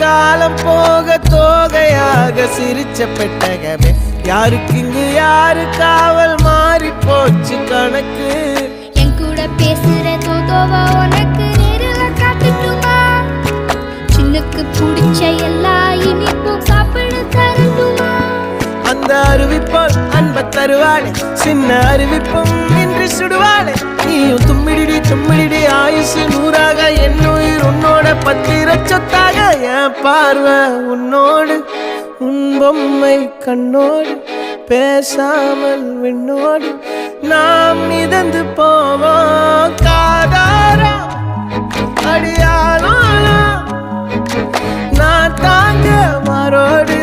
காலம் போக தோகையாக சிரிச்ச பெட்டகமே யாருக்கு இங்கு யாரு காவல் மாறி போச்சு கணக்கு என் கூட பேசுற தோதோவா உனக்கு நேரில் காட்டுட்டுமா சின்னுக்கு பிடிச்ச எல்லா இனிப்பும் சாப்பிட தரட்டுமா அந்த அறிவிப்போல் அன்ப தருவாளே சின்ன அறிவிப்பும் இன்று சுடுவாளே நீயும் தும்மிடி தும்மிடி ஆயுசு நூறாக என் உயிர் உன்னோட பத்திர சொத்தாக என் பார்வை உன்னோடு உன் பொம்மை கண்ணோடு பேசாமல் விண்ணோடு நாம் மிதந்து போவோம் காதாரா அடியாளோ நான் தாங்க மாறோடு